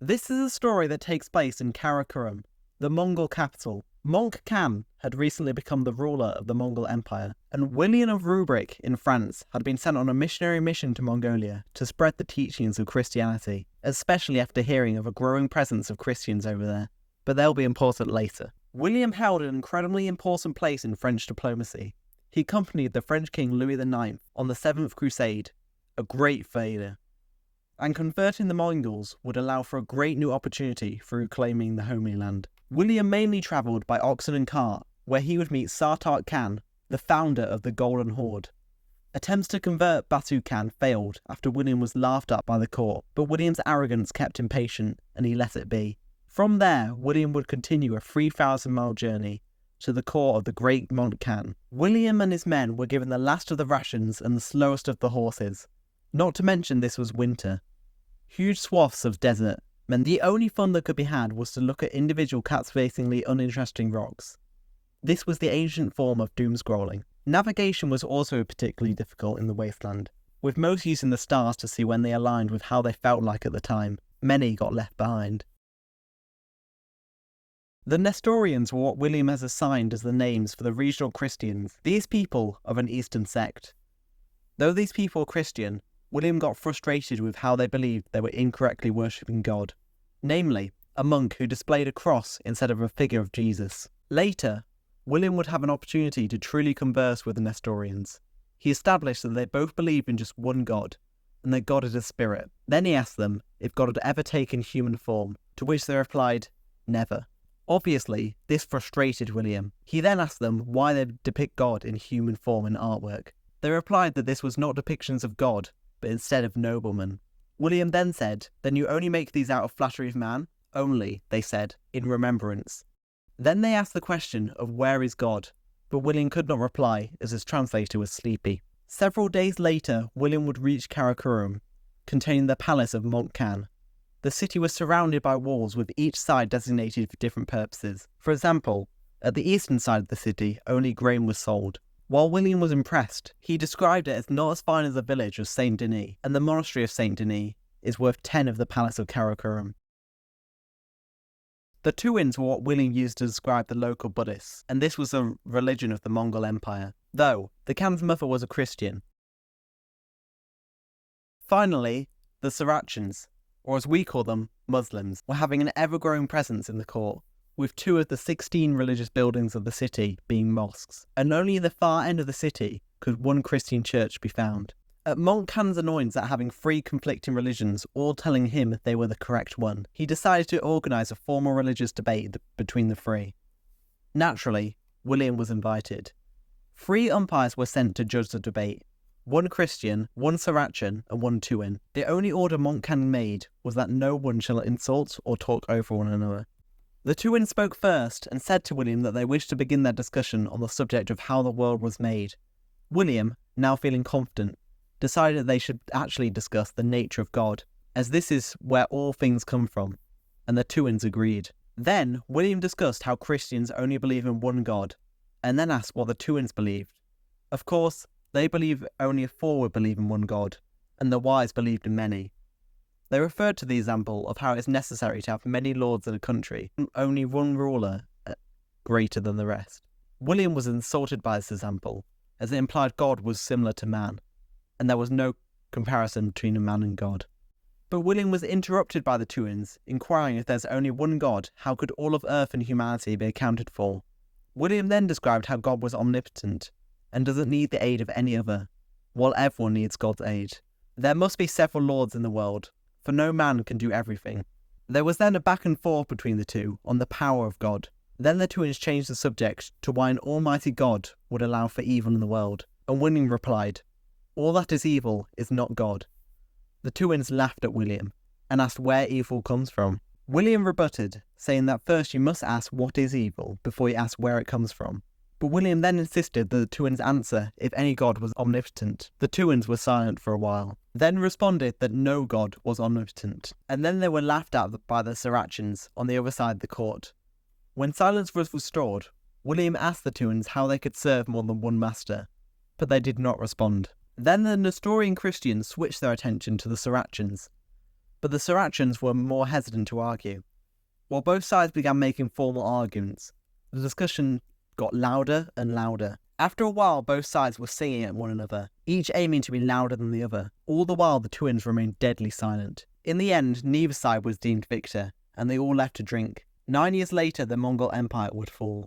This is a story that takes place in Karakorum, the Mongol capital. Monk Khan had recently become the ruler of the Mongol Empire, and William of Rubric in France had been sent on a missionary mission to Mongolia to spread the teachings of Christianity, especially after hearing of a growing presence of Christians over there. But they'll be important later. William held an incredibly important place in French diplomacy. He accompanied the French king Louis IX on the Seventh Crusade, a great failure, and converting the Mongols would allow for a great new opportunity for reclaiming the Holy Land. William mainly travelled by oxen and cart, where he would meet Sartak Khan, the founder of the Golden Horde. Attempts to convert Batu Khan failed after William was laughed at by the court, but William's arrogance kept him patient and he let it be. From there, William would continue a 3,000-mile journey to the court of the great Monk Khan. William and his men were given the last of the rations and the slowest of the horses. Not to mention this was winter. Huge swaths of desert meant the only fun that could be had was to look at individual captivatingly uninteresting rocks. This was the ancient form of doom scrolling. Navigation was also particularly difficult in the wasteland, with most using the stars to see when they aligned with how they felt like at the time. Many got left behind. The Nestorians were what William has assigned as the names for the regional Christians, these people of an Eastern sect. Though these people were Christian, William got frustrated with how they believed they were incorrectly worshipping God, namely, a monk who displayed a cross instead of a figure of Jesus. Later, William would have an opportunity to truly converse with the Nestorians. He established that they both believed in just one God, and that God is a spirit. Then he asked them if God had ever taken human form, to which they replied, never. Obviously, this frustrated William. He then asked them why they depict God in human form in artwork. They replied that this was not depictions of God, but instead of noblemen. William then said, then you only make these out of flattery of man? Only, they said, in remembrance. Then they asked the question of where is God, but William could not reply as his translator was sleepy. Several days later, William would reach Karakorum, containing the palace of Monk Khan. The city was surrounded by walls with each side designated for different purposes. For example, at the eastern side of the city, only grain was sold. While William was impressed, he described it as not as fine as the village of Saint Denis, and the monastery of Saint Denis is worth 10 of the palace of Karakorum. The Tuins were what William used to describe the local Buddhists, and this was the religion of the Mongol Empire, though the Khan's mother was a Christian. Finally, the Saracens, or as we call them, Muslims, were having an ever-growing presence in the court, with 2 of the 16 religious buildings of the city being mosques, and only in the far end of the city could one Christian church be found. At Monk Khan's annoyance at having 3 conflicting religions all telling him they were the correct one, he decided to organise a formal religious debate between the 3. Naturally, William was invited. 3 umpires were sent to judge the debate. 1 Christian, 1 Saracen, and 1 Tuin. The only order Monk Khan made was that no one shall insult or talk over one another. The Tuins spoke first and said to William that they wished to begin their discussion on the subject of how the world was made. William, now feeling confident, decided that they should actually discuss the nature of God, as this is where all things come from, and the Tuins agreed. Then, William discussed how Christians only believe in one God, and then asked what the Tuins believed. Of course, they believe only a fool would believe in one God, and the wise believed in many. They referred to the example of how it is necessary to have many lords in a country, and only one ruler greater than the rest. William was insulted by this example, as it implied God was similar to man, and there was no comparison between a man and God. But William was interrupted by the Tuins, inquiring if there's only one God, how could all of earth and humanity be accounted for? William then described how God was omnipotent, and doesn't need the aid of any other, while everyone needs God's aid. There must be several lords in the world, for no man can do everything. There was then a back and forth between the 2 on the power of God. Then the Tuins changed the subject to why an almighty God would allow for evil in the world, and William replied, all that is evil is not God. The Tuins laughed at William, and asked where evil comes from. William rebutted, saying that first you must ask what is evil before you ask where it comes from. But William then insisted that the Tuins answer if any God was omnipotent. The Tuins were silent for a while, then responded that no God was omnipotent, and then they were laughed at by the Saracens on the other side of the court. When silence was restored, William asked the Tuins how they could serve more than one master, but they did not respond. Then the Nestorian Christians switched their attention to the Saracens. but the Saracens were more hesitant to argue. While both sides began making formal arguments, the discussion got louder and louder. After a while, both sides were singing at one another, each aiming to be louder than the other. All the while, the twins remained deadly silent. In the end, neither side was deemed victor, and they all left to drink. 9 years later, the Mongol Empire would fall.